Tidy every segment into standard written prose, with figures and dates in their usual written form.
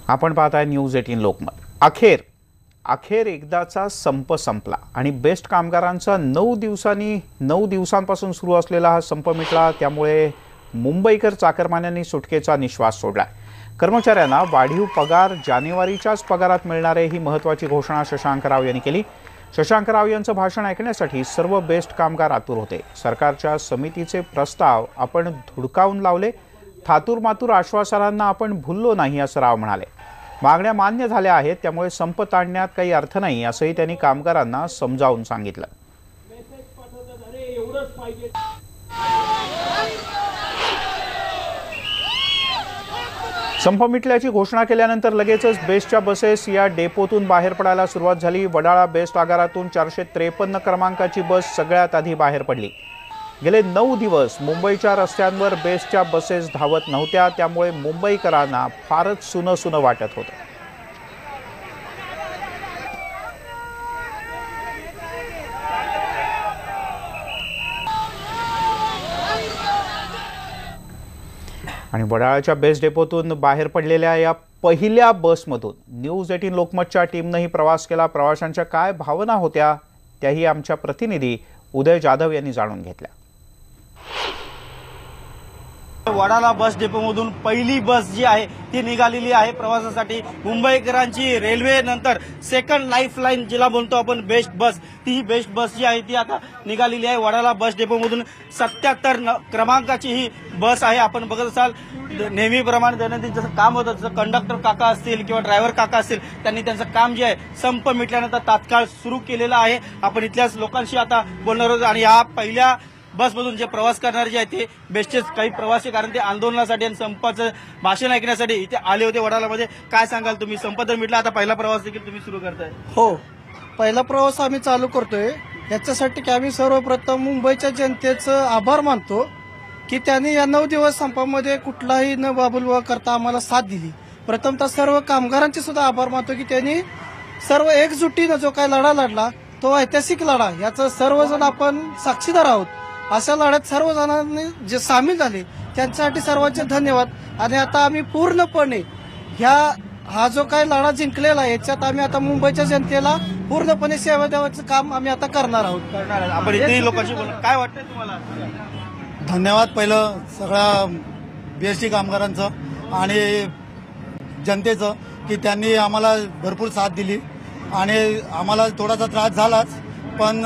आपण पाहताय न्यूज 18 लोकमत। अखेर एकदाचा संप संपला आणि बेस्ट कामगारांचा 9 दिवसांपासून सुरू असलेला हा संप मिटला। त्यामुळे मुंबईकर चाकरमान्यांनी सुटकेचा निश्वास सोडला। कर्मचाऱ्यांना वाढीव पगार जानेवारीच्याच पगारात मिळणार आहे, ही महत्त्वाची घोषणा शशांक राव यांनी केली। शशांक राव यांचं भाषण ऐकण्यासाठी सर्व बेस्ट कामगार आतुर होते। सरकारच्या समितीचे प्रस्ताव आपण धुडकावून लावले, थातूर मातूर आश्वासनांना आपण भुललो नाही, असं राव म्हणाले। मागण्या मान्य झाल्या आहेत, त्यामुळे संप ताणण्यात काही अर्थ नाही, असंही त्यांनी कामगारांना समजावून सांगितलं। संप मिटल्याची घोषणा केल्यानंतर लगेचच बेस्टच्या बसेस या डेपोतून बाहेर पडायला सुरुवात झाली। वडाळा बेस्ट आगारातून 453 क्रमांकाची बस सगळ्यात आधी बाहेर पडली। गेले 9 दिवस मुंबईच्या रस्त्यांवर बेस्टच्या बसेस धावत नव्हत्या, त्यामुळे मुंबईकरांना फारच सुनं वाटत होतं। आणि वडाळ्याच्या बेस्ट डेपोतून बाहेर पडलेल्या या पहिल्या बसमधून न्यूज 18 लोकमतच्या टीमनेही प्रवास केला। प्रवाशांच्या काय भावना होत्या त्याही आमच्या प्रतिनिधी उदय जाधव यांनी जाणून घेतल्या। वडाळा बस डेपोमधून पहिली बस जी आहे ती निघालेली आहे प्रवासासाठी। मुंबईकरांची रेल्वे नंतर सेकंड लाईफलाईन जिला बोलतो आपण बेस्ट बस, ती बेस्ट बस जी आहे ती आता निघालेली आहे। वडाळा बस डेपोमधून 77 क्रमांकाची ही बस आहे। आपण बघत असाल नेहमीप्रमाणे दैनंदिन जसं काम होतं, जसं कंडक्टर काका असतील किंवा ड्रायव्हर काका असतील, त्यांनी त्यांचं काम जे आहे संप मिटल्यानंतर तात्काळ सुरू केलेलं आहे। आपण इथल्याच लोकांशी आता बोलणार आहोत आणि या पहिल्या बसमधून जे प्रवास करणारे जे आहेत ते बेस्टचेच काही प्रवासी, कारण ते आंदोलनासाठी आणि संपाचं भाषण ऐकण्यासाठी इथे आले होते वडाळ्यामध्ये। काय सांगाल तुम्ही? संप तर मिटला, आता पहिला प्रवास देखील तुम्ही सुरू करताय? हो, पहिला प्रवास आम्ही चालू करतोय। याच्यासाठी की आम्ही सर्वप्रथम मुंबईच्या जनतेचं आभार मानतो की त्यांनी या 9 दिवस संपामध्ये कुठलाही न बाबुलवा करता आम्हाला साथ दिली। प्रथमतः सर्व कामगारांचे सुद्धा आभार मानतो की त्यांनी सर्व एकजुटीनं जो काही लढा लढला तो ऐतिहासिक लढा, याचं सर्वजण आपण साक्षीदार आहोत। अशा लढ्यात सर्वजणांनी जे सामील झाले त्यांच्यासाठी सर्वांचे धन्यवाद। आणि आता आम्ही पूर्णपणे हा जो काही लढा जिंकलेला आहे याच्यात आम्ही आता मुंबईच्या जनतेला पूर्णपणे सेवा देण्याचं काम आम्ही आता करणार आहोत। आपण इथे लोकांशी बोलू, काय वाटतंय तुम्हाला? धन्यवाद पहिलं सगळ्या बीएसटी कामगारांचं आणि जनतेचं की त्यांनी आम्हाला भरपूर साथ दिली आणि आम्हाला थोडासा त्रास झालाच, पण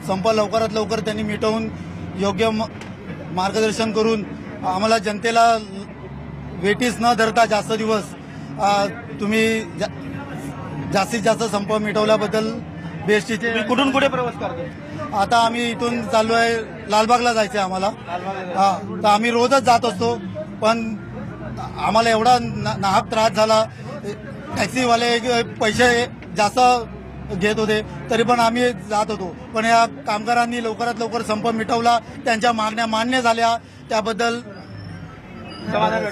संप लवकरात लवकर त्यांनी मिटवून योग्य मार्गदर्शन करून आम्हाला जनतेला वेटीस न धरता जास्त दिवस तुम्ही जास्तीत जास्त संप मिटवल्याबद्दल बेस्टीचे। कुठून कुठे प्रवास करतो? आता आम्ही इथून चालू आहे लालबागला जायचं आहे आम्हाला। तर आम्ही रोजच जात असतो, पण आम्हाला एवढा नाहक त्रास झाला। टॅक्सीवाले पैसे जास्त घेत होते तरी पण आम्ही जात होतो, पण या कामगारांनी लवकरात लवकर संप मिटवला, त्यांच्या मागण्या मान्य झाल्या, त्याबद्दल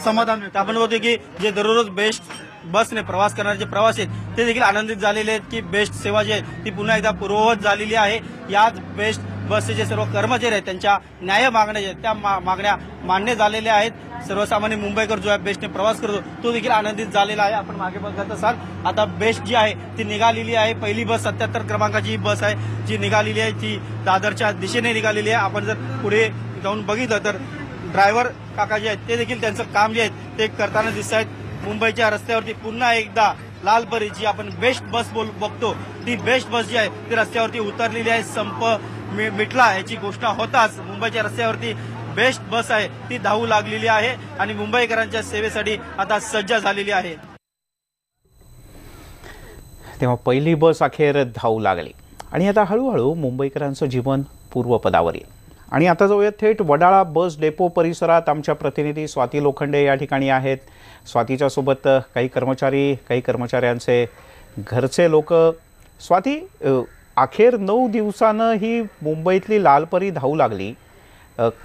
समाधान व्यक्त। आपण बोलतो की जे दररोज बेस्ट बसने प्रवास करणारे जे प्रवासी आहेत ते देखील आनंदित झालेले आहेत की बेस्ट सेवा जी आहे ती पुन्हा एकदा पूर्ववत झालेली आहे। याच बेस्ट बसचे जे सर्व कर्मचारी आहेत त्यांच्या न्याय मागण्या आहेत त्या मागण्या मान्य झालेल्या आहेत। सर्वसामान्य मुंबईकर जो आहे बेस्टने प्रवास करतो तो देखील आनंदित झालेला आहे। आपण मागे बघत असाल आता बेस्ट जी आहे ती निघालेली आहे। पहिली बस 77 क्रमांकाची बस आहे जी निघालेली आहे, ती दादरच्या दिशेने निघालेली आहे। आपण जर पुढे जाऊन बघितलं तर ड्रायव्हर काका जे आहेत ते देखील त्यांचं काम जे आहे ते करताना दिसत आहेत। मुंबईच्या रस्त्यावरती पुन्हा एकदा लालपरी जी आपण बेस्ट बस बघतो ती बेस्ट बस जी आहे ती रस्त्यावरती उतरलेली आहे। संप मिटला याची घोषणा होताच मुंबईच्या रस्त्यावरती बेस्ट बस आहे ती धावू लागलेली आहे आणि मुंबईकरांच्या सेवेसाठी आता सज्ज झालेली आहे। तेव्हा पहिली बस अखेर धावू लागली आणि आता हळूहळू मुंबईकरांचं जीवन पूर्वपदावर येईल। आणि आता जाऊया थेट वडाळा बस डेपो परिसरात। आमच्या प्रतिनिधी स्वाती लोखंडे या ठिकाणी आहेत। स्वातीच्या सोबत काही कर्मचारी, काही कर्मचाऱ्यांचे घरचे लोक। स्वाती, अखेर 9 दिवसानं ही मुंबईतली लालपरी धावू लागली,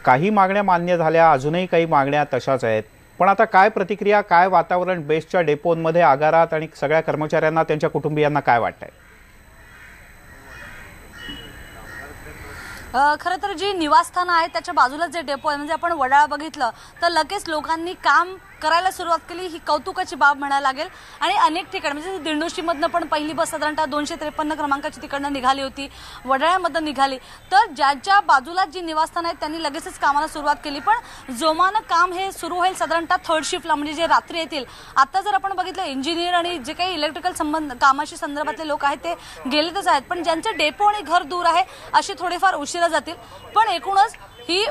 काही मागण्या मान्य झाल्या, अजूनही काही मागण्या तशाच आहेत, पण आता काय प्रतिक्रिया, काय वातावरण बेस्टच्या डेपोमध्ये, आगारात आणि सगळ्या कर्मचाऱ्यांना, त्यांच्या कुटुंबियांना काय वाटतंय? खरं तर जी निवासस्थानं आहेत त्याच्या बाजूला जे डेपो आहे, म्हणजे आपण वडाळा बघितलं तर लगेच लोकांनी काम करायला सुरुवात केली, ही कौतुकाची बाब म्हणायला लागेल. आणि अनेक ठिकाणी म्हणजे दिंडोशीमधनं पण पहिली बस साधारणतः 253 क्रमांकाची तिकडनं निघाली होती, वडाळ्यामधनं निघाली. तर ज्यांच्या बाजूला जी निवासस्थानं आहेत त्यांनी लगेचच कामाला सुरुवात केली. पण जोमानं काम हे सुरू होईल साधारणतः थर्ड शिफ्टला, म्हणजे जे रात्री येतील. आता जर आपण बघितलं इंजिनियर आणि जे काही इलेक्ट्रिकल कामाशी संदर्भातले लोक आहेत ते गेलेतच आहेत, पण ज्यांचे डेपो आणि घर दूर आहे असे थोडेफार उशिरा जातील. पण एकूणच ही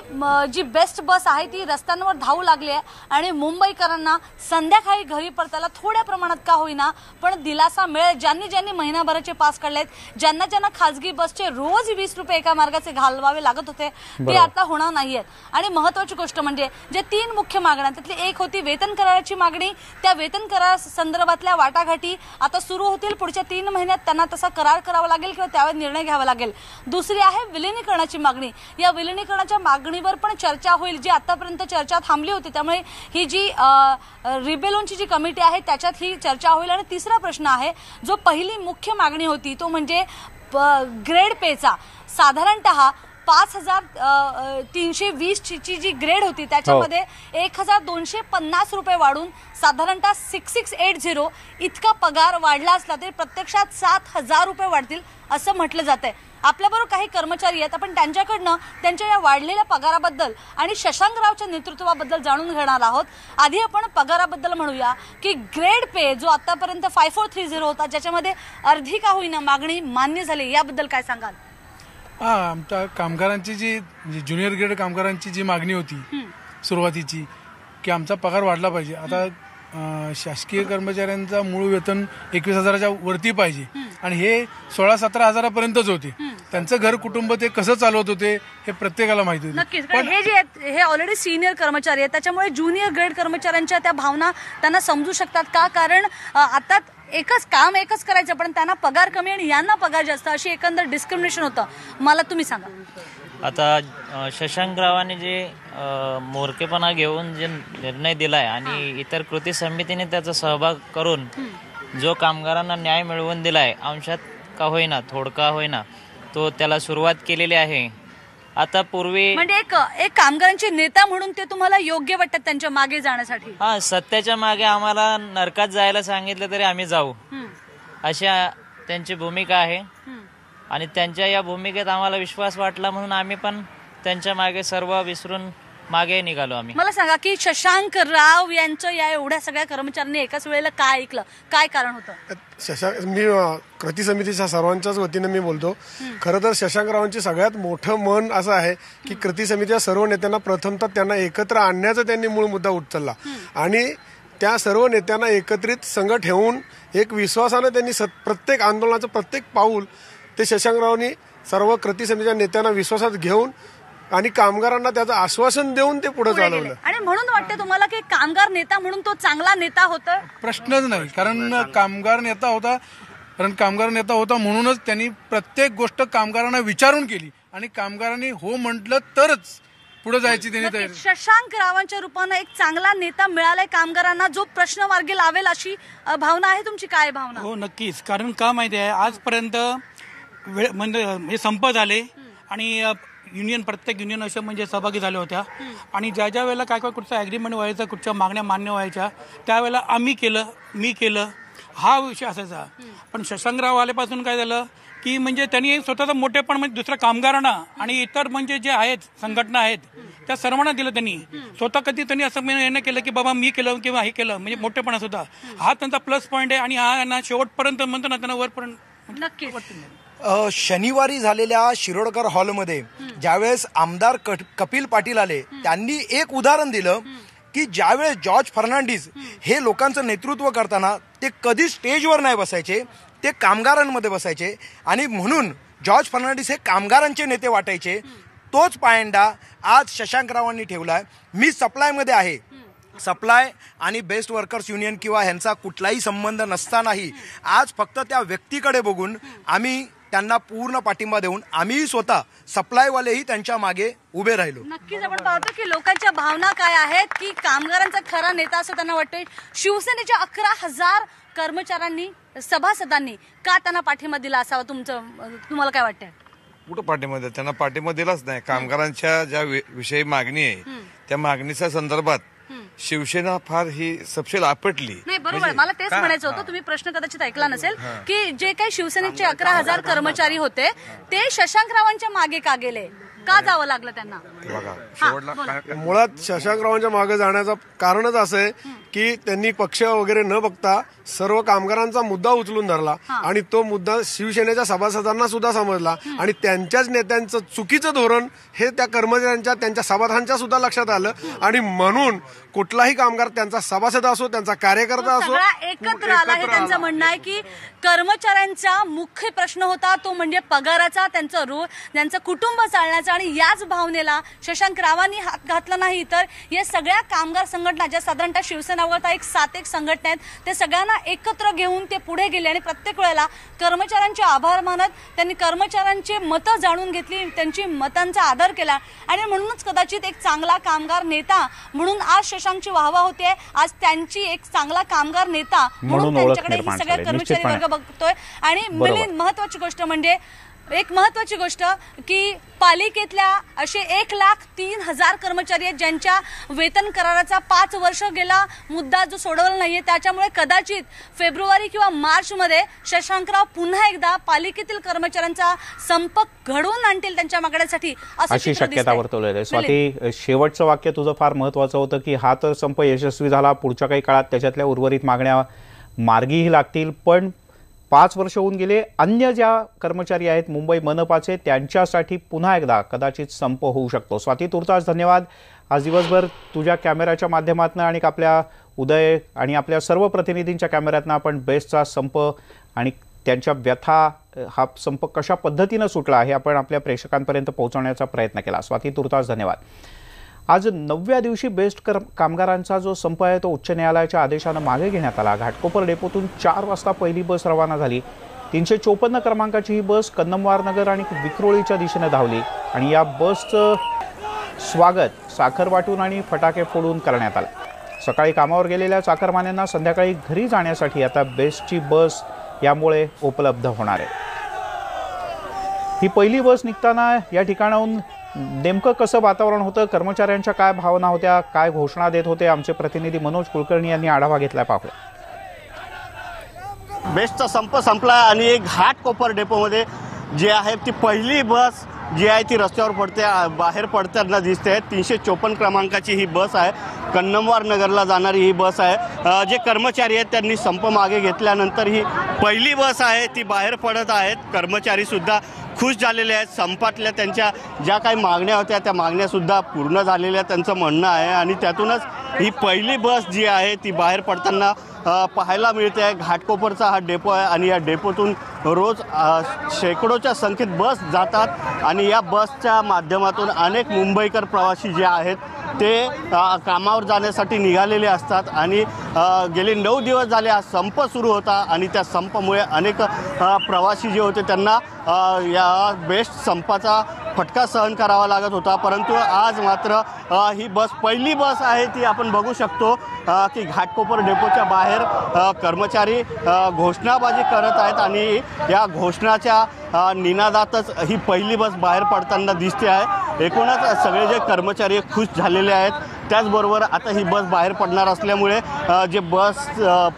जी बेस्ट बस आहे ती रस्त्यांवर धावू लागली आहे आणि मुंबईकरांना संध्याकाळी घरी परतायला थोड्या प्रमाणात का होईना पण दिलासा मिळेल. ज्यांनी महिनाभराचे पास काढलेत, ज्यांना खासगी बसचे रोज 20 रुपये एका मार्गाचे घालवावे लागत होते, ते आता होणार नाहीयेत. आणि महत्वाची गोष्ट म्हणजे जे 3 मुख्य मागण्या त्यातली एक होती वेतन कराराची मागणी. त्या वेतन करार संदर्भातल्या वाटाघाटी आता सुरू होतील. पुढच्या 3 महिन्यात त्यांना तसा करार करावा लागेल किंवा त्यावर निर्णय घ्यावा लागेल. दुसरी आहे विलिनीकरणाची मागणी. या विलिनीकरणाच्या मागणीवर पण चर्चा होईल, जी आतापर्यंत चर्चा थांबली होती. त्यामुळे ही जी रिबेलोनची जी कमिटी आहे त्याच्यात ही चर्चा होईल. आणि तिसरा प्रश्न आहे जो पहिली मुख्य मागणी होती तो म्हणजे ग्रेड पेचा. साधारणतः 5320 ची जी ग्रेड होती त्याच्यामध्ये 1250 रुपये वाढून साधारणतः 6680 इतका पगार वाढला असला तरी प्रत्यक्षात 7000 रुपये वाढतील असं म्हटलं जातंय. आपल्याबरोबर काही कर्मचारी आहेत, आपण त्यांच्याकडनं त्यांच्या या वाढलेल्या पगाराबद्दल आणि शशांकरावच्या नेतृत्वाबद्दल जाणून घेणार आहोत. आधी आपण पगाराबद्दल म्हणूया की ग्रेड पे जो आतापर्यंत 5430 होता ज्याच्यामध्ये अर्धी का होईना मागणी मान्य झाली, याबद्दल काय सांगाल? आमच्या कामगारांची जी ज्युनियर ग्रेड कामगारांची जी मागणी होती सुरुवातीची की आमचा पगार वाढला पाहिजे. आता शासकीय कर्मचाऱ्यांचा मूळ वेतन 21,000च्या वरती पाहिजे आणि हे 16-17 हजारापर्यंतच होते. त्यांचं घर कुटुंब ते कसं चालवत होते हे प्रत्येकाला माहिती होतं. नक्कीच, पण हे जे आहेत हे ऑलरेडी सिनियर कर्मचारी आहेत त्याच्यामुळे ज्युनियर ग्रेड कर्मचाऱ्यांच्या त्या भावना त्यांना समजू शकतात का? कारण आता एकच करायचं पण त्यांना पगार कमी आणि यांना पगार जास्त, अशी एकंदर डिस्क्रिमिनेशन होतं. मला तुम्ही सांगा. आता शशांकरावांनी जे मोरकेपणा घेऊन जे निर्णय दिलाय आणि इतर कृती समितीने त्याचा सहभाग करून जो कामगारांना न्याय मिळवून दिलाय, अंशात का होईना थोडका होईना, तो त्याला सुरुवात केलेली आहे. आता पूर्वी म्हणजे एक कामगारांचे नेता म्हणून ते तुम्हाला योग्य वाटतात त्यांच्या मागे जाण्यासाठी? हा, सत्याच्या मागे आम्हाला नरकात जायला सांगितलं तरी आम्ही जाऊ, अशा त्यांची भूमिका आहे. आणि त्यांच्या या भूमिकेत आम्हाला विश्वास वाटला म्हणून आम्ही पण त्यांच्या मागे सर्व विसरून मागे निघालो आम्ही. मला सांगा की शशांक राव यांचं या एवढ्या सगळ्या कर्मचाऱ्यांनी एकाच वेळेला काय ऐकलं, काय कारण होतं? मी कृती समितीच्या सर्वांच्याच वतीने मी बोलतो. खरं तर शशांकरावांची सगळ्यात मोठं मन असं आहे की कृती समितीच्या सर्व नेत्यांना प्रथमतः त्यांना एकत्र आणण्याचा त्यांनी मूळ मुद्दा उचलला आणि त्या सर्व नेत्यांना एकत्रित संघ ठेवून एक विश्वासानं त्यांनी प्रत्येक आंदोलनाचं प्रत्येक पाऊल ते शशांकरावांनी सर्व कृती समितीच्या नेत्यांना विश्वासात घेऊन आणि कामगारांना त्याचं आश्वासन देऊन ते पुढे चालवलं. आणि म्हणून वाटतं तुम्हाला की कामगार नेता म्हणून तो चांगला नेता होता? प्रश्नच नाही, कारण कामगार नेता होता म्हणूनच त्यांनी प्रत्येक गोष्ट कामगारांना विचारून केली आणि कामगारांनी हो म्हटलं तरच पुढे जायची त्यांनी तयारी. शशांक रावांच्या रूपानं एक चांगला नेता मिळालाय कामगारांना जो प्रश्न मार्गी लावेल अशी भावना आहे तुमची? काय भावना? हो नक्कीच, कारण का माहिती आहे आजपर्यंत म्हणजे हे संप झाले आणि प्रत्येक युनियन अशा म्हणजे सहभागी झाल्या होत्या आणि ज्या वेळेला काय कुठचा ॲग्रीमेंट व्हायचा, कुठच्या मागण्या मान्य व्हायच्या त्यावेळेला मी केलं हा विषय असायचा. पण शशांकराव आल्यापासून काय झालं की म्हणजे त्यांनी स्वतःचा मोठेपण म्हणजे दुसऱ्या कामगारांना आणि इतर म्हणजे जे आहेत संघटना आहेत त्या सर्वांना दिलं. त्यांनी स्वतः कधी त्यांनी असं निर्णय केलं की बाबा मी केलं किंवा हे केलं, म्हणजे मोठेपणा सुद्धा हा त्यांचा प्लस पॉईंट आहे आणि हा ना शेवटपर्यंत म्हणतो ना त्यांना वरपर्यंत. नक्कीच. शनिवारी झालेल्या शिरोडकर हॉलमध्ये ज्यावेळेस आमदार कपिल पाटील आले त्यांनी एक उदाहरण दिलं की ज्यावेळेस जॉर्ज फर्नांडिस हे लोकांचं नेतृत्व करताना ते कधी स्टेजवर नाही बसायचे, ते कामगारांमध्ये बसायचे आणि म्हणून जॉर्ज फर्नांडिस हे कामगारांचे नेते वाटायचे. तोच पायंडा आज शशांकरावांनी ठेवलाय. मी सप्लायमध्ये आहे, सप्लाय आणि बेस्ट वर्कर्स युनियन किंवा ह्यांचा कुठलाही संबंध नसतानाही आज फक्त त्या व्यक्तीकडे बघून आम्ही त्यांना पूर्ण पाठिंबा देऊन आम्ही स्वतः सप्लायवालेही त्यांच्या मागे उभे राहिलो. नक्कीच आपण पाहतो की लोकांच्या भावना काय आहेत की कामगारांचा खरा नेता असं त्यांना वाटतंय. शिवसेनेच्या 11,000 कर्मचाऱ्यांनी सभासदांनी का त्यांना पाठिंबा दिला असावा तुम्हाला काय वाटतंय? कुठं पाठिंबा दिला? त्यांना पाठिंबा दिलाच नाही. कामगारांच्या ज्या विषयी मागणी आहे त्या मागणीच्या संदर्भात शिवसेना फार ही सपशेल आपटली. नाही बरोबर, मला तेच म्हणायचं होतं, तुम्ही प्रश्न कदाचित ऐकला नसेल की जे काही शिवसेनेचे 11,000 कर्मचारी होते ते शशांकरावांच्या मागे का गेले, का जावं लागलं त्यांना? मुळात शशांकरावांच्या मागे जाण्याचं कारणच असं आहे की त्यांनी पक्ष वगैरे न बघता सर्व कामगारांचा मुद्दा उचलून धरला आणि तो मुद्दा शिवसेनेच्या सभासदांना सुद्धा समजला आणि त्यांच्याच नेत्यांचं चुकीचं धोरण हे त्या कर्मचाऱ्यांच्या त्यांच्या सभासदांच्या सुद्धा लक्षात आलं आणि म्हणून कुठलाही कामगार त्यांचा सभासद असो त्यांचा कार्यकर्ता असो एकत्र आला हे त्यांचं म्हणणं आहे की कर्मचाऱ्यांचा मुख्य प्रश्न होता तो म्हणजे पगाराचा, त्यांचं कुटुंब चालण्याचा आणि याच भावनेला शशांकरावांनी हात घातला नाही तर या सगळ्या कामगार संघटना ज्या साधारणतः शिवसेना वगळता एक 7 संघटना आहेत ते सगळ्यांना एकत्र घेऊन ते पुढे गेले आणि प्रत्येक वेळेला कर्मचाऱ्यांचे आभार मानत त्यांनी कर्मचाऱ्यांची मतं जाणून घेतली, त्यांची मतांचा आदर केला आणि म्हणूनच कदाचित एक चांगला कामगार नेता म्हणून आज शशांकची वाहवा होते. आज त्यांची एक चांगला कामगार नेता म्हणून त्यांच्याकडे ही सगळे कर्मचारी वर्ग बघतोय. आणि महत्वाची गोष्ट म्हणजे एक महत्वाची गोष्ट की पालिकेतल्या असे 1,03,000 कर्मचारी आहेत ज्यांच्या वेतन कराराचा 5 वर्ष गेला मुद्दा जो सोडवला नाहीये. त्याच्यामुळे कदाचित फेब्रुवारी किंवा मार्च मध्ये शशांकराव पुन्हा एकदा पालिकेतील कर्मचाऱ्यांचा संप घडवून आणतील त्यांच्या मागण्यांसाठी अशी शक्यता वर्तवलेली आहे. स्वाती, शेवटचं वाक्य तुझं फार महत्वाचं होतं की हा तर संप यशस्वी झाला, पुढच्या काही काळात त्याच्यातल्या उर्वरित मागण्या मार्गीही लागतील, पण 5 वर्ष होऊन गेले. अन्य ज्या कर्मचारी आहेत मुंबई मनपाचे त्यांच्यासाठी पुन्हा एकदा कदाचित संप होऊ शकतो. स्वाती, तुर्तास धन्यवाद. आज दिवसभर तुझ्या कॅमेऱ्याच्या माध्यमातून आणि आपल्या उदय आणि आपल्या सर्व प्रतिनिधींच्या कॅमेऱ्यातून आपण बेस्टचा संप आणि त्यांच्या व्यथा, हा संप कशा पद्धतीनं सुटला हे आपण आपल्या प्रेक्षकांपर्यंत पोहोचवण्याचा प्रयत्न केला. स्वाती, तुर्तास धन्यवाद. आज 9व्या दिवशी बेस्ट कामगारांचा जो संप आहे तो उच्च न्यायालयाच्या आदेशानं मागे घेण्यात आला. घाटकोपर डेपोतून 4 वाजता पहिली बस रवाना झाली. 354 क्रमांकाची ही बस कन्नमवार नगर आणि विक्रोळीच्या दिशेने धावली आणि या बसचं स्वागत साखर वाटून आणि फटाके फोडून करण्यात आलं. सकाळी कामावर गेलेल्या चाकरमान्यांना संध्याकाळी घरी जाण्यासाठी आता बेस्टची बस यामुळे उपलब्ध होणार आहे. ही पहिली बस निघताना या ठिकाणाहून नेमकं कसं वातावरण होतं, कर्मचाऱ्यांच्या काय भावना होत्या, काय घोषणा देत होते, आमचे प्रतिनिधी मनोज कुलकर्णी यांनी आढावा घेतलाय. पाहूया. बेस्टचा संप संपला आणि एक घाटकोपर डेपोमध्ये जी आहे ती पहिली बस जी आहे ती रस्त्यावर बाहेर पडताना दिसते. 354 क्रमांकाची ही बस आहे. कन्नमवार नगरला जाणारी ही बस आहे. जे कर्मचारी आहेत त्यांनी संप मागे घेतल्यानंतर ही पहिली बस आहे ती बाहेर पडत आहेत. कर्मचारी सुद्धा खुश झालेले आहेत. संपातल्या त्यांच्या ज्या काही मागण्या होत्या त्या मागण्यासुद्धा पूर्ण झालेल्या त्यांचं म्हणणं आहे आणि त्यातूनच ही पहिली बस जी आहे ती बाहेर पडताना पाहायला मिळते आहे. घाटकोपरचा हा डेपो आहे आणि या डेपोतून रोज शेकडोच्या संख्येत बस जातात आणि या बसच्या माध्यमातून अनेक मुंबईकर प्रवासी जे आहेत ते कामावर जाण्यासाठी निघालेले असतात आणि गेले 9 दिवस झाले हा संप सुरू होता आणि त्या संपामुळे अनेक प्रवासी जे होते त्यांना या बेस्ट संपाचा फटका सहन करावा लागत होता. परंतु आज मात्र ही बस पहिली बस आहे ती आपण बघू शकतो की घाटकोपर डेपोच्या बाहेर कर्मचारी घोषणाबाजी करत आहेत आणि या घोषणाच्या निनादातच ही पहिली बस बाहेर पडताना दिसते आहे. एकूणच सगळे जे कर्मचारी खुश झालेले आहेत. त्याचबरोबर आता ही बस बाहेर पडणार असल्यामुळे जे बस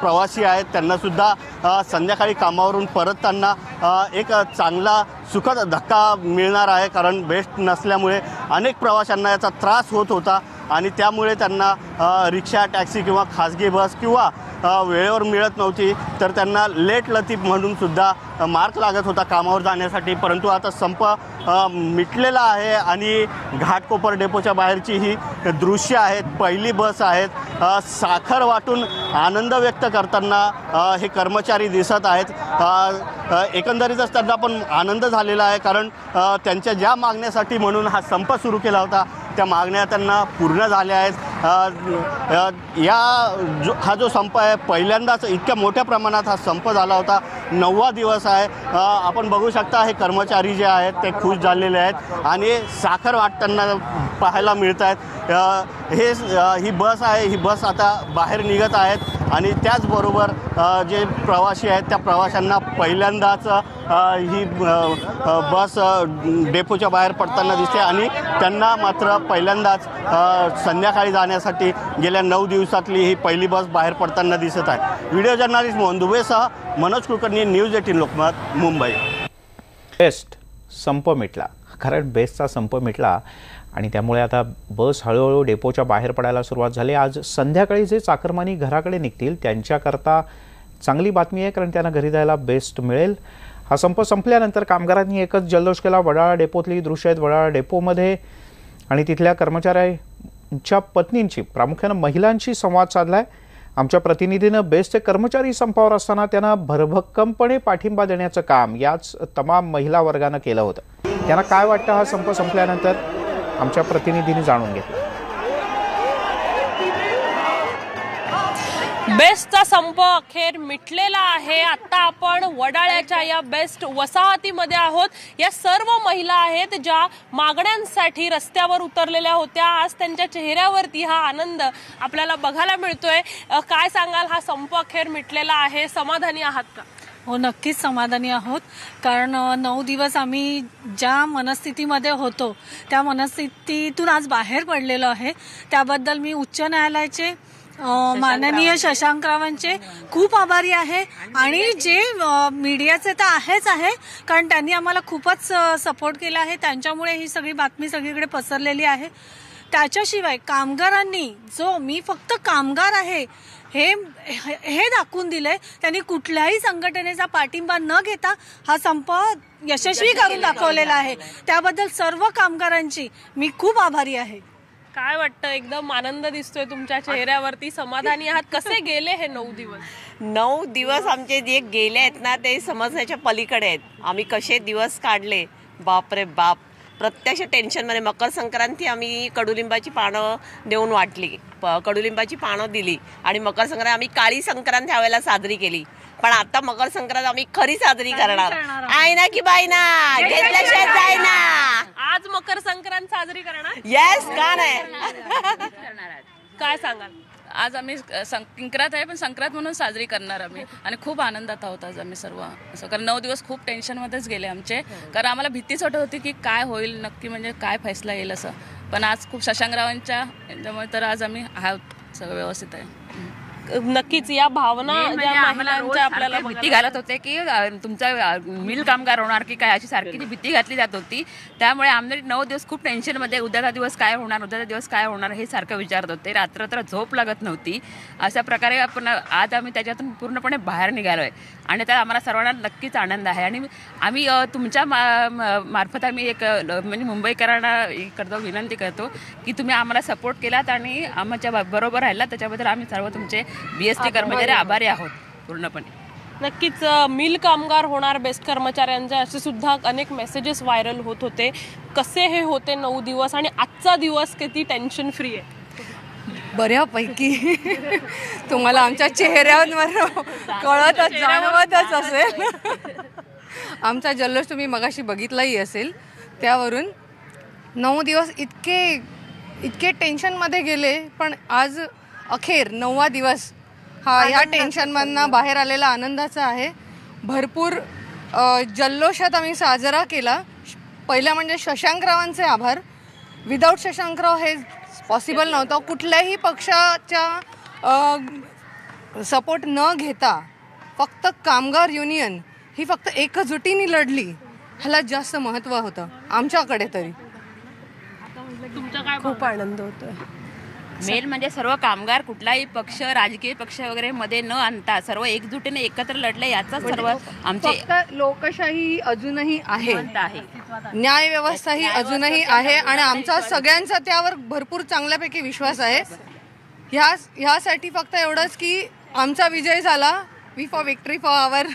प्रवासी आहेत त्यांनासुद्धा संध्याकाळी कामावरून परतताना एक चांगला सुखद धक्का मिळणार आहे. कारण बेस्ट नसल्यामुळे अनेक प्रवाशांना याचा त्रास होत होता आणि त्यामुळे त्यांना रिक्षा, टॅक्सी किंवा खाजगी बस किंवा वेळेवर मिळत नव्हती तर त्यांना लेट लतीफ म्हणून सुद्धा मार्क लागत होता कामावर जाण्यासाठी. परंतु आता संप मिटलेला आहे आणि घाटकोपर डेपोच्या बाहेरची ही दृश्य आहेत. पहिली बस आहेत. साखर वाटून आनंद व्यक्त करताना हे कर्मचारी दिसत आहेत. एकंदरीतच त्यांना पण आनंद झालेला आहे कारण त्यांच्या ज्या मागण्यासाठी म्हणून हा संप सुरू केला होता त्या मागण्या त्यांना पूर्ण झाल्या आहेत. हा जो संप आहे पहिल्यांदाच इतक्या मोठ्या प्रमाणात हा संप झाला होता. 9वा दिवस आहे. आपण बघू शकता हे कर्मचारी जे आहेत ते खुश झालेले आहेत आणि साखर वाटताना पाहायला मिळत आहेत. ही बस आहे, ही बस आता बाहेर निघत आहेत आणि त्याचबरोबर जे प्रवासी आहेत त्या प्रवाशांना पहिल्यांदाच ही बस डेपोच्या बाहेर पडताना दिसते आणि त्यांना मात्र पहिल्यांदाच संध्याकाळी जाण्यासाठी गेल्या 9 दिवसातली ही पहिली बस बाहेर पडताना दिसत आहे. व्हिडिओ जर्नलिस्ट मोहन दुबेसह मनोज कुलकर्णी, न्यूज 18 लोकमत, मुंबई. बेस्ट संप मिटला, कारण बेस्टचा संप मिटला आणि त्यामुळे आता बस हळूहळू डेपोच्या बाहेर पडायला सुरुवात झाली. आज संध्याकाळी जे चाकरमानी घराकडे निघतील त्यांच्याकरता चांगली बातमी आहे, कारण त्यांना घरी जायला बेस्ट मिळेल. हा संप संपल्यानंतर कामगारांनी एकच जल्लोष केला. वडाळा डेपोतली दृश्य आहेत. वडाळा डेपोमध्ये आणि तिथल्या कर्मचाऱ्यांच्या पत्नींची, प्रामुख्यानं महिलांशी संवाद साधलाय. आमच्या प्रतिनिधीनं बेस्टचे कर्मचारी संपावर असताना त्यांना भरभक्कमपणे पाठिंबा देण्याचं काम याच तमाम महिला वर्गानं केलं होतं. त्यांना काय वाटतं हा संप संपल्यानंतर आमच्या प्रतिनिधींनी जाणून घेतलं. बेस्टचा संप अखेर मिटलेला आहे. आता आपण वडाळ्याच्या या बेस्ट वसाहतीमध्ये आहोत. या सर्व महिला आहेत ज्या मागण्यांसाठी रस्त्यावर उतरलेल्या होत्या. आज त्यांच्या चेहऱ्यावरती हा आनंद आपल्याला बघायला मिळतोय. काय सांगाल, हा संप अखेर मिटलेला आहे, समाधानी आहात का? हो, नक्कीच समाधानी आहोत. कारण 9 दिवस आम्ही ज्या मनस्थितीमध्ये होतो त्या मनस्थितीतून आज बाहेर पडलेलो आहे. त्याबद्दल मी उच्च न्यायालयाचे माननीय शशांकरावांचे खूप आभारी आहे आणि जे मीडियाचे तर आहेच आहे, कारण त्यांनी आम्हाला खूपच सपोर्ट केला आहे. त्यांच्यामुळे ही सगळी बातमी सगळीकडे पसरलेली आहे. त्याच्याशिवाय कामगारांनी जो मी फक्त कामगार आहे हे दाखवून दिलंय. त्यांनी कुठल्याही संघटनेचा पाठिंबा न घेता हा संप यशस्वी करून दाखवलेला आहे. त्याबद्दल सर्व कामगारांची मी खूप आभारी आहे. काय वाटतं, एकदम आनंद दिसतोय तुमच्या चेहऱ्यावरती, समाधानी आहात? कसे गेले हे 9 दिवस? 9 दिवस आमचे जे गेले आहेत ना ते समजण्याच्या पलीकडे आहेत. आम्ही कसे दिवस काढले, बापरे बाप. प्रत्यक्ष टेन्शनमध्ये. मकर संक्रांती आम्ही कडुलिंबाची पानं देऊन वाटली, कडुलिंबाची पानं दिली आणि मकर संक्रांत आम्ही काळी संक्रांत ह्यावेळेला साजरी केली. पण आता मकर संक्रांत आम्ही खरी साजरी करणार. आहे ना की बाई ना, घेतल्याशिवाय जाय ना. आज मकर संक्रांत साजरी करणार? येस, का नाही. काय सांगाल? आज आम्ही संक्रांत आहे पण संक्रांत म्हणून साजरी करणार आम्ही आणि खूप आनंदात आहोत आज आम्ही सर्व. असं कारण 9 दिवस खूप टेन्शनमध्येच गेले आमचे, कारण आम्हाला भीतीच वाटत होती की काय होईल नक्की, म्हणजे काय फैसला येईल असं. पण आज खूप शशांकरावांच्या त्यामुळे तर आज आम्ही आहोत, सगळं व्यवस्थित आहे. नक्कीच या भावना ज्या महिलांच्या आपल्याला भीती घालत होते की तुमचा मिल कामगार होणार की काय, अशी सारखी भीती घातली जात होती. त्यामुळे आम्ही 9 दिवस खूप टेन्शनमध्ये, उद्याचा दिवस काय होणार, उद्याचा दिवस काय होणार हे सारखं विचारत होते. रात्र झोप लागत नव्हती. अशा प्रकारे आपण आज आम्ही त्याच्यातून पूर्णपणे बाहेर निघालो आहे आणि त्यात आम्हाला सर्वांना नक्कीच आनंद आहे. आणि आम्ही तुमच्या मार्फत आम्ही एक म्हणजे मुंबईकरांना करतो, विनंती करतो की तुम्ही आम्हाला सपोर्ट केलात आणि आमच्या बरोबर राहिलात. त्याच्याबद्दल आम्ही सर्व तुमचे BST कर्मचारी आभारी आहोत पूर्णपणे. नक्कीच मिल कामगार होणार बेस्ट कर्मचाऱ्यांचे असे सुद्धा अनेक मेसेजेस व्हायरल होत होते. कसे हे होते 9 दिवस आणि आजचा दिवस किती टेन्शन फ्री आहे? बऱ्यापैकी. तुम्हाला आमच्या चेहऱ्यांवर कळतच जाणवतच असेल. आमचा जल्लोष तुम्ही मगाशी बघितलाही असेल. त्यावरून 9 दिवस इतके टेन्शनमध्ये गेले, पण आज अखेर 9वा दिवस हा या टेन्शनमधनं बाहेर आलेला आनंदाचा आहे. भरपूर जल्लोषात आम्ही साजरा केला. पहिला म्हणजे शशांकरावांचे आभार. विदाऊट शशांकराव हे पॉसिबल नव्हतं. कुठल्याही पक्षाच्या सपोर्ट न घेता फक्त कामगार युनियन ही फक्त एकजुटीने लढली, ह्याला जास्त महत्त्व होतं आमच्याकडे तरी. खूप आनंद होतोय. मेल म्हणजे सर्व कामगार कुठलाही पक्ष, राजकीय पक्ष वगैरे मध्ये न आणता सर्व एकजुटीने एकत्र लढले, याचा सर्व आमचे. फक्त लोकशाही अजूनही आहे, न्याय व्यवस्था ही अजूनही आहे आणि आमचा सगळ्यांचा त्यावर भरपूर चांगल्यापैकी विश्वास आहे. ह्यासाठी फक्त एवढंच की आमचा विजय झाला. वी फॉर विक्ट्री फॉर आवर.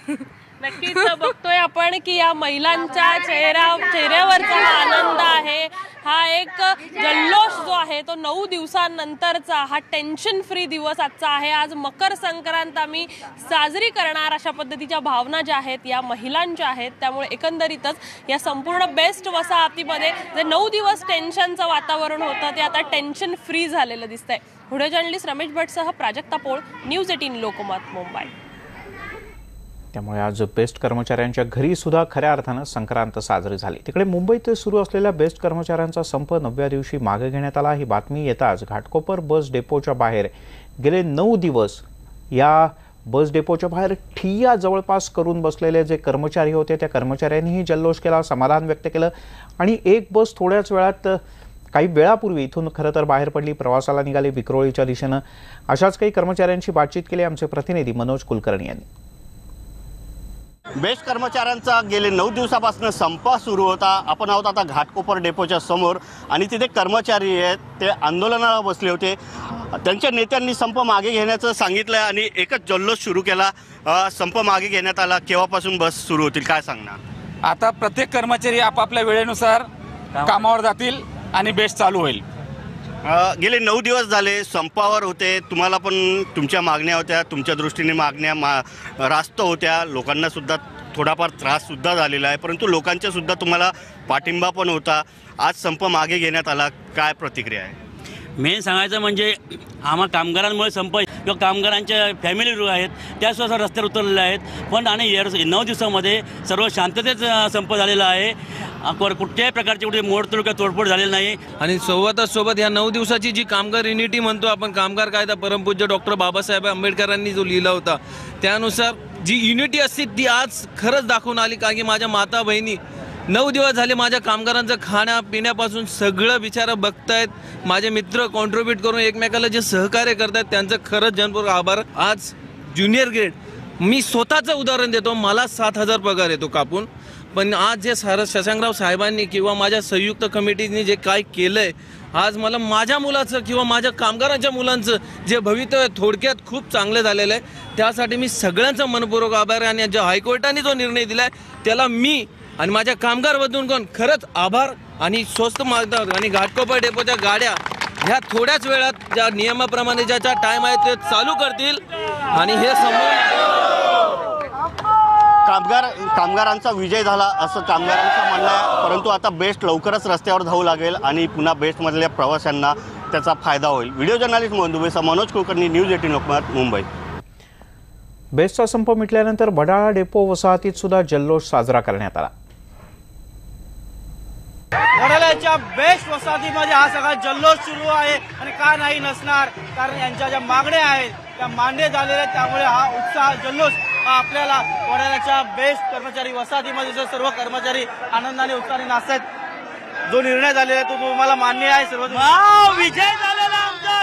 नक्कीच बघतोय आपण की या महिलांच्या चेहऱ्यावरचा हा आनंद आहे. हा एक जल्लोष जो आहे तो 9 दिवसांनंतरचा हा टेन्शन फ्री दिवस आजचा आहे। आज मकर संक्रांत आम्ही साजरी करणार अशा पद्धतीच्या भावना ज्या आहेत या महिलांच्या आहेत। त्यामुळे एकंदरीतच या संपूर्ण बेस्ट वसाहतीमध्ये जे 9 दिवस टेन्शनचं वातावरण होतं ते आता टेन्शन फ्री झालेलं दिसतंय। Video journalist Ramesh भटसह Prajakta Pol, news 18 Lokmat, Mumbai. त्यामुळे आज बेस्ट कर्मचाऱ्यांच्या घरी सुद्धा खऱ्या अर्थानं संक्रांत साजरी झाली। तिकडे मुंबईत सुरू असलेल्या बेस्ट कर्मचाऱ्यांचा संप 9व्या दिवशी मागे घेण्यात आला। ही बातमी येताच घाटकोपर बस डेपोच्या बाहेर गेले 9 दिवस या बस डेपोच्या बाहेर ठिय्या जवळपास करून बसलेले जे कर्मचारी होते त्या कर्मचाऱ्यांनीही जल्लोष केला, समाधान व्यक्त केलं आणि एक बस थोड्याच वेळात काही वेळापूर्वी इथून खरं तर बाहेर पडली, प्रवासाला निघाली विक्रोळीच्या दिशेनं। अशाच काही कर्मचाऱ्यांशी बातचीत केली आमचे प्रतिनिधी मनोज कुलकर्णी यांनी। बेस्ट कर्मचाऱ्यांचा गेले 9 दिवसापासून संप सुरू होता। आपण आहोत आता घाटकोपर डेपोच्या समोर आणि तिथे कर्मचारी आहेत ते आंदोलनाला बसले होते। त्यांच्या नेत्यांनी संप मागे घेण्याचं सांगितलं आणि एकच जल्लोष सुरू केला। संप मागे घेण्यात आला। केव्हापासून बस सुरू होतील काय सांगणार? आता प्रत्येक कर्मचारी आपापल्या वेळेनुसार कामावर जातील आणि बेस्ट चालू होईल। गेले 9 दिवस झाले संपावर होते, तुम्हाला पण तुमच्या मागण्या होत्या, तुमच्या दृष्टीने मागण्या रास्त होत्या, लोकांना सुद्धा थोडाफार त्रास सुद्धा झालेला आहे, परंतु लोकांच्या सुद्धा तुम्हाला पाठिंबा पण होता। आज संप मागे घेण्यात आला, काय प्रतिक्रिया आहे? मेन सांगायचं म्हणजे आम्हा कामगारांमुळे संप किंवा कामगारांच्या फॅमिली आहेत त्या सुद्धा रस्त्यावर उतरलेल्या आहेत, पण आणि 9 दिवसामध्ये सर्व शांततेत संप झालेला आहे। कुठल्याही प्रकारची कुठे मोडतोड किंवा तोडफोड झालेली नाही। आणि सोबत या 9 दिवसाची जी कामगार युनिटी म्हणतो आपण, कामगार कायदा परमपूज्य डॉक्टर बाबासाहेब आंबेडकरांनी जो लिहिला होता त्यानुसार जी युनिटी असते ती आज खरंच दाखवून आली। कारण की माझ्या माता बहिणी 9 दिवस झाले माझ्या कामगारांचं खाण्यापिण्यापासून सगळं बिचारा बघतायत। माझे मित्र कॉन्ट्रीब्यूट करून एकमेकाला जे सहकार्य करतायत त्यांचं खरंच जनपूर्वक आभार। आज ज्युनियर ग्रेड मी स्वतःचं उदाहरण देतो, मला 7,000 पगार येतो कापून, पण आज जे शशांकराव साहेबांनी किंवा माझ्या संयुक्त कमिटीने जे काय केलंय, आज मला माझ्या मुलाचं किंवा माझ्या कामगारांच्या मुलांचं जे भवितव्य थोडक्यात खूप चांगलं झालेलं आहे। त्यासाठी मी सगळ्यांचं मनपूर्वक आभार आणि ज्या हायकोर्टाने जो निर्णय दिलाय त्याला मी आणि माझ्या कामगार बंधूंकडून कोण खरंच आभार। आणि स्वस्त मागतात आणि घाटकोपर डेपोच्या गाड्या ह्या थोड्याच वेळात ज्या नियमाप्रमाणे ज्याच्या टाइम आहे ते चालू करतील आणि हे कामगारांचा विजय झाला असं कामगारांचं म्हणणं आहे, परंतु आता बेस्ट लवकरच रस्त्यावर धावू लागेल आणि पुन्हा बेस्टमधल्या प्रवाशांना त्याचा फायदा होईल। व्हिडिओ जर्नलिस्ट दुबेचा मनोज कुलकर्णी, न्यूज 18 लोकमत, मुंबई। बेस्टचा संप मिटल्यानंतर वडाळा डेपो वसाहतीत सुद्धा जल्लोष साजरा करण्यात आला। वडाळ्याच्या बेस्ट वसाहतीमध्ये हा सगळा जल्लोष सुरू आहे आणि का नाही नसणार, कारण यांच्या ज्या मागण्या आहेत त्या मान्य झालेल्या आहेत। त्यामुळे हा उत्साह जल्लोष आपल्याला वडाळ्याच्या बेस्ट कर्मचारी वसाहतीमध्ये सर्व कर्मचारी आनंदाने उत्साहाने नाचतात। जो निर्णय झालेला आहे तो तुम्हाला मान्य आहे? सर्व विजय झालेला आमचा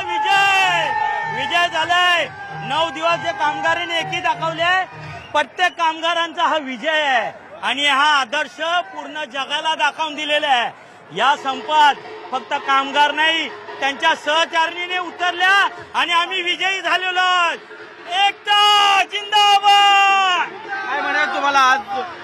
विजय झालाय। 9 दिवस जे कामगारांनी एकी दाखवले, प्रत्येक कामगारांचा हा विजय आहे आणि हा आदर्श पूर्ण जगाला दाखवून दिलेला आहे। या संपात फक्त कामगार नाही त्यांच्या सहचारणीने उतरल्या आणि आम्ही विजयी झालेलो। एकता जिंदाबाद। काय म्हणाल तुम्हाला? आज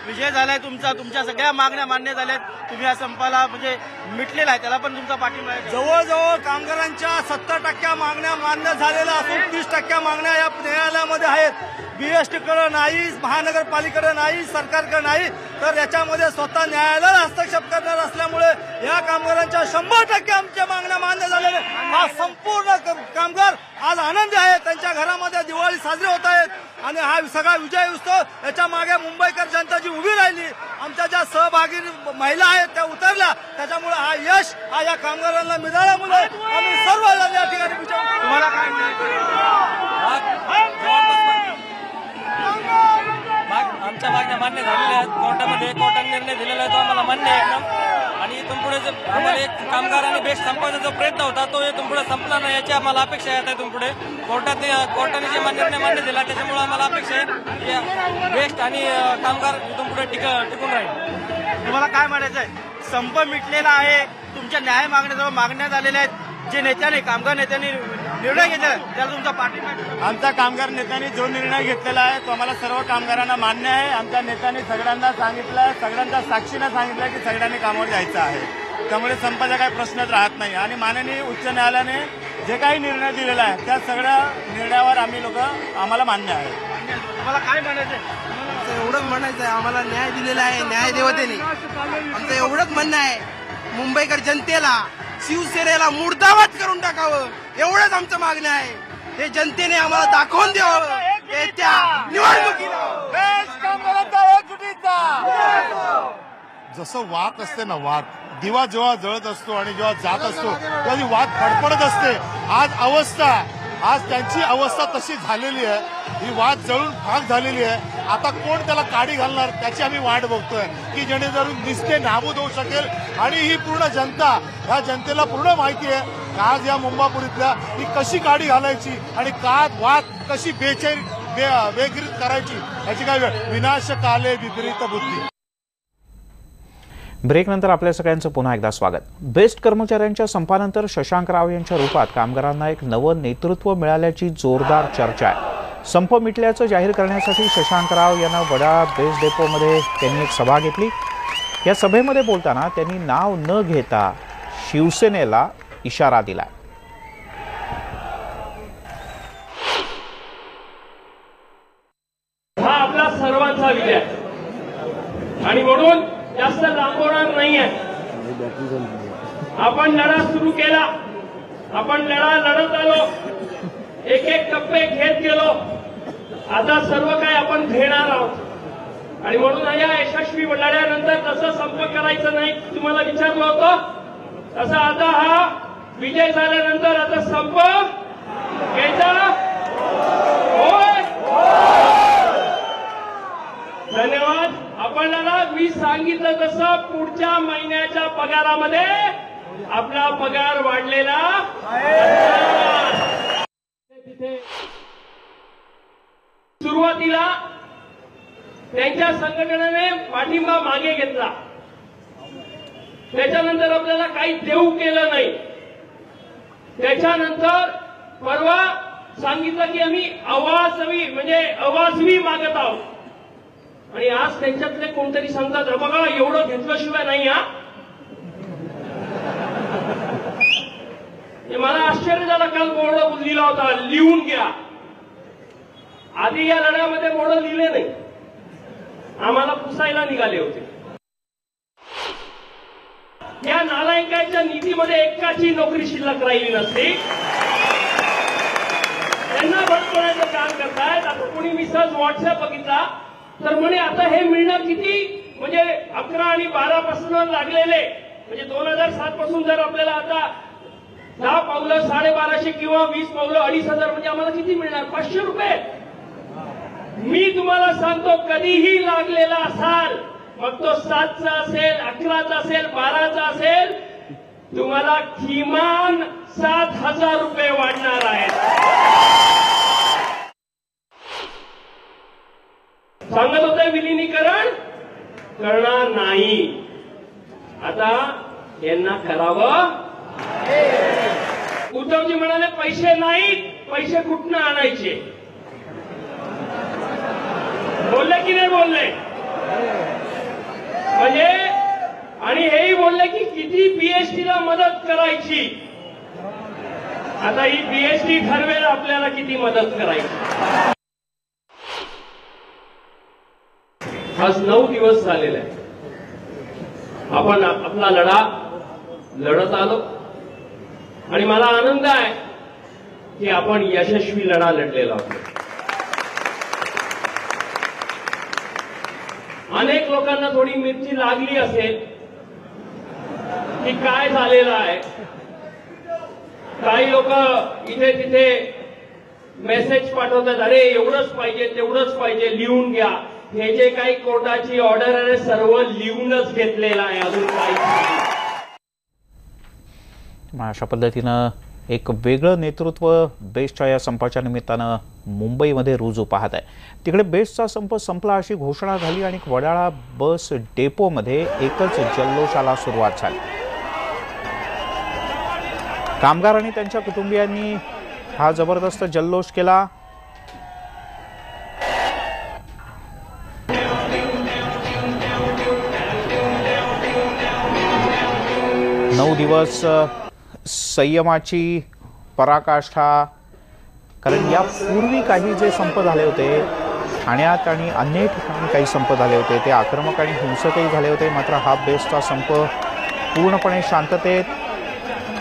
विजय झालाय तुमचा, तुमच्या सगळ्या मागण्या मान्य झाल्यात, तुम्ही या संपाला म्हणजे मिटलेला आहे त्याला पण तुमचा पाठिंबा आहे? जवळजवळ कामगारांच्या 70% मागण्या मान्य झालेल्या असून 30% मागण्या या न्यायालयामध्ये आहेत। बीएसटीकडे नाही, महानगरपालिकेकडे नाही, सरकारकडे नाही, तर याच्यामध्ये स्वतः न्यायालयाला हस्तक्षेप करणार असल्यामुळे या कामगारांच्या 100% आमच्या मागण्या मान्य झालेल्या। हा संपूर्ण कामगार आज आनंदी आहे, त्यांच्या घरामध्ये दिवाळी साजरी होत आहेत आणि हा सगळा विजय उत्सव याच्या मागे मुंबईकर जनता जी उभी राहिली, आमच्या ज्या सहभागी महिला आहेत त्या उतरल्या, त्याच्यामुळे हा यश हा या कामगारांना मिळाल्यामुळे आम्ही सर्व या ठिकाणी विजय। तुम्हाला काय आमच्या मागण्या मान्य झालेल्या आहेत, कोर्टाने निर्णय दिलेला आहे तो आम्हाला मान्य आहे एकदम। आणि इथून पुढे जे आम्हाला एक कामगार आणि बेस्ट संपवायचा जो प्रयत्न होता तो इथून पुढे संपला नाही याची आम्हाला अपेक्षा आहे। इथून पुढे कोर्टाने जे निर्णय मान्य दिला त्याच्यामुळे आम्हाला अपेक्षा आहे की बेस्ट आणि कामगार इथून पुढे टिकून राहील। तुम्हाला काय म्हणायचं आहे? संप मिटलेला आहे, तुमच्या न्याय मागण्या मागण्यात आलेल्या आहेत, जे नेत्याने कामगार नेत्यांनी निर्णय घेतला त्याला तुमचा पाठिंबा? आमचा कामगार नेत्यांनी जो निर्णय घेतलेला आहे तो आम्हाला सर्व कामगारांना मान्य आहे। आमच्या नेत्यांनी सगळ्यांना सांगितलं, सगळ्यांच्या साक्षीनं सांगितलं की सगळ्यांनी कामावर जायचं आहे। त्यामुळे संपाचा काही प्रश्नच राहत नाही आणि माननीय उच्च न्यायालयाने जे काही निर्णय दिलेला आहे त्या सगळ्या निर्णयावर आम्हाला मान्य आहे. मला काय म्हणायचं एवढंच म्हणायचं आहे, आम्हाला न्याय दिलेला आहे न्याय देवतेने. आमचं एवढंच म्हणणं आहे, मुंबईकर जनतेला शिवसेनेला मुर्दाबाद करून टाकावं एवढंच आमचं मागणं आहे. हे जनतेने आम्हाला दाखवून द्यावं येत्या निवडणुकीला. जसं वाघ असते ना, वाघ दिवा जेव्हा जळत असतो आणि जेव्हा जात असतो तेव्हा ती वाघ फडफडत असते. आज त्यांची अवस्था तशी झालेली आहे. ही वाघ जळून फाक झालेली आहे. आता कोण त्याला काडी घालणार त्याची आम्ही वाट बघतोय की जेणेकरून निस्ते नाबूद होऊ शकेल. आणि ही पूर्ण जनता, ह्या जनतेला पूर्ण माहिती आहे आज या मुंबापुरीतल्या ही कशी काडी घालायची आणि का वाघ कशी बेगिरीत करायची याची काय विनाशकाले विपरीत बुद्धी. ब्रेकनंतर आपल्या सगळ्यांचं पुन्हा एकदा स्वागत. बेस्ट कर्मचाऱ्यांच्या संपानंतर शशांक राव यांच्या रूपात कामगारांना एक नवं नेतृत्व मिळाल्याची जोरदार चर्चा आहे. संप मिटल्याचं जाहीर करण्यासाठी शशांक राव यांना वडाळा बेस्ट डेपोमध्ये त्यांनी एक सभा घेतली. या सभेमध्ये बोलताना त्यांनी नाव न घेता शिवसेनेला इशारा दिला. हा आपला सर्वांचा विजय आणि म्हणून जास्त लांबवणार नाहीये. आपण लढा सुरू केला, आपण लढा लढत आलो, एक एक टप्पे घेत गेलो. आता सर्व काही आपण घेणार आहोत आणि म्हणून या यशस्वी लढ्यानंतर तसं संप करायचं नाही तुम्हाला विचारलं होतं तसं आता हा विजय झाल्यानंतर आता संप घ्यायचा. धन्यवाद. आपल्याला मी सांगितलं तसं पुढच्या महिन्याच्या पगारामध्ये आपला पगार वाढलेला तिथे सुरुवातीला त्यांच्या संघटनेने पाठिंबा मागे घेतला, त्याच्यानंतर आपल्याला काही देऊ केलं नाही. त्याच्यानंतर परवा सांगितलं की आम्ही अवाजवी मागत आहोत आणि आज त्यांच्यातले कोणतरी सांगतात बघा एवढं घेतल्याशिवाय नाही. मला आश्चर्य झालं. काल बोर्ड लिहिला होता लिहून घ्या. आधी या लढ्यामध्ये बोर्ड लिहिले नाही, आम्हाला पुसायला निघाले होते. या नालायकांच्या नीतीमध्ये एकाची नोकरी शिल्लक राहिली नसती. त्यांना भडकवण्याचं काम करतायत. आता कोणी मी सहज व्हॉट्सअप बघितला तर म्हणे आता हे मिळणं किती म्हणजे 11 आणि 12 पासून लागलेले म्हणजे 2007 पासून जर आपल्याला आता 10 पावलं 1250 किंवा 20 पावलं 2500 म्हणजे आम्हाला किती मिळणार 500 रुपये. मी तुम्हाला सांगतो कधीही लागलेला असाल मग तो 7चा असेल 11चा असेल 12चा असेल तुम्हाला किमान 7,000 रुपये वाढणार आहेत. सांगत होते विलिनीकरण करणार नाही. आता यांना करावं. उद्धवजी म्हणाले पैसे नाहीत, पैसे कुठनं आणायचे बोलले की नाही बोलले म्हणजे आणि हेही बोलले की किती बीएसटीला मदत करायची. आता ही बीएसटी ठरवेल आपल्याला किती मदत करायची. आज 9 दिवस झालेले आहे. आपण आपला लढा लढत आलो आणि मला आनंद आहे की आपण यशस्वी लढा लढलेला आहोत. अनेक लोकांना थोडी मिरची लागली असेल की काय झालेलं आहे. काही लोक इथे तिथे मेसेज पाठवतात अरे एवढंच पाहिजे तेवढंच पाहिजे लिहून घ्या. हे जे काही कोर्टाची ऑर्डर आहे सर्व लिहूनच घेतलेलं आहे, अजून काही अशा पद्धतीनं एक वेगळं नेतृत्व बेस्टच्या या संपाच्या निमित्तानं मुंबईमध्ये रुजू पाहत आहे. तिकडे बेस्टचा संप संपला अशी घोषणा झाली आणि वडाळा बस डेपोमध्ये एकच जल्लोषाला सुरुवात झाली. कामगार आणि त्यांच्या कुटुंबियांनी हा जबरदस्त जल्लोष केला. 9 दिवस संयमाची पराकाष्ठा, कारण यापूर्वी काही जे संप झाले होते ठाण्यात आणि अन्य ठिकाणी काही संप झाले होते ते आक्रमक आणि हिंसकही झाले होते, मात्र हा बेस्टचा संप पूर्णपणे शांततेत,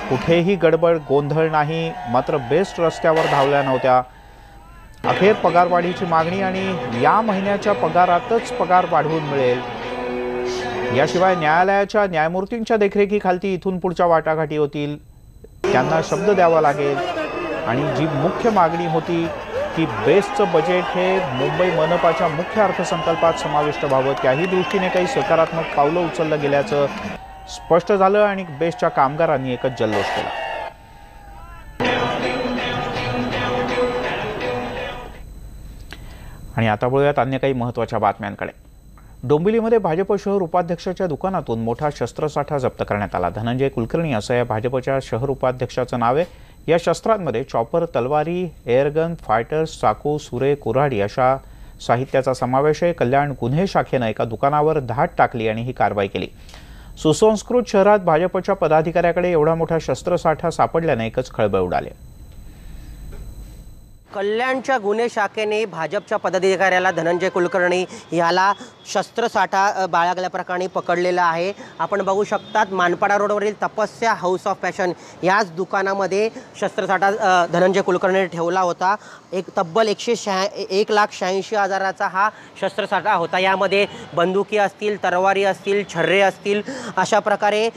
कुठेही गडबड गोंधळ नाही, मात्र बेस्ट रस्त्यावर धावल्या नव्हत्या। अखेर पगारवाढीची मागणी आणि या महिन्याच्या पगारातच पगार वाढवून मिळेल, याशिवाय न्यायालयाच्या न्यायमूर्तींच्या देखरेखीखाली इथून पुढच्या वाटाघाटी होतील, त्यांना शब्द द्यावा लागेल आणि जी मुख्य मागणी होती की बेस्टचं बजेट हे मुंबई मनपाच्या मुख्य अर्थसंकल्पात समाविष्ट व्हावं, त्याही दृष्टीने काही सकारात्मक पावलं उचललं गेल्याचं स्पष्ट झालं आणि बेस्टच्या कामगारांनी एकच जल्लोष केला। आणि आता वळूयात अन्य काही महत्त्वाच्या बातम्यांकडे। डोंबिवलीमध्ये भाजप शहर उपाध्यक्षाच्या दुकानातून मोठा शस्त्रसाठा जप्त करण्यात आला। धनंजय कुलकर्णी असं या भाजपच्या शहर उपाध्यक्षाचं नाव आहे। या शस्त्रांमध्ये चॉपर, तलवारी, एअरगन, फायटर्स, चाकू, सुरे, कुऱ्हाडी अशा साहित्याचा समावेश आहे। कल्याण गुन्हे शाखेनं एका दुकानावर धाड टाकली आणि ही कारवाई केली। सुसंस्कृत शहरात भाजपच्या पदाधिकाऱ्याकडे एवढा मोठा शस्त्रसाठा सापडल्याने एकच खळबळ उडाली। कल्याणच्या गुन्हे शाखेने भाजपच्या पदाधिकाऱ्याला धनंजय कुलकर्णी याला शस्त्रसाठा बाळगल्याप्रकरणी पकडलेला आहे। आपण बघू शकतात मानपाडा रोडवरील तपस्या हाऊस ऑफ फॅशन याच दुकानामध्ये शस्त्रसाठा धनंजय कुलकर्णीने ठेवला होता। एक तब्बल 1,86,000 हा शस्त्रसाठा होता। यामध्ये बंदुकी असतील, तरवारी असतील, छर्रे असतील, अशा प्रकारे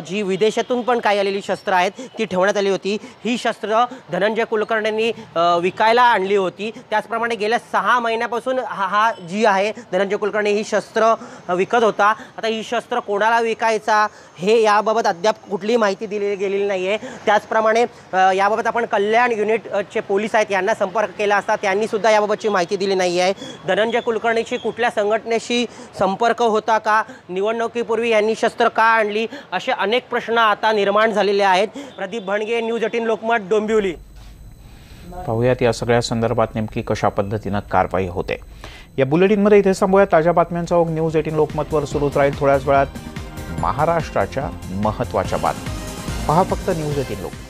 जी विदेशातून पण काही आलेली शस्त्र आहेत ती ठेवण्यात आली होती। ही शस्त्र धनंजय कुलकर्णींनी विकायला आणली होती। त्याचप्रमाणे गेल्या 6 महिन्यापासून हा जी आहे धनंजय कुलकर्णी ही शस्त्र विकत होता। आता ही शस्त्र कोणाला विकायचा हे याबाबत अद्याप कुठलीही माहिती दिली गेलेली नाही आहे। त्याचप्रमाणे याबाबत आपण कल्याण युनिटचे पोलीस आहेत यांना संपर्क केला असता त्यांनी सुद्धा याबाबतची माहिती दिली नाही आहे। धनंजय कुलकर्णीची कुठल्या संघटनेशी संपर्क होता का, निवडणुकीपूर्वी यांनी शस्त्र का आणली, असे अनेक प्रश्न आता निर्माण झालेले आहेत। प्रदीप भणगे, न्यूज 18 लोकमत, डोंबिवली। पाहूयात या सगळ्या संदर्भात नेमकी कशा पद्धतीने कारवाई होते। या बुलेटिनमध्ये इथे थांबूया। ताज्या बातम्यांचा ओघ न्यूज 18 लोकमतवर सुरूच राहील। थोड्याच वेळात महाराष्ट्राच्या महत्त्वाच्या बातम्या पहा फक्त न्यूज 18 लोकमत।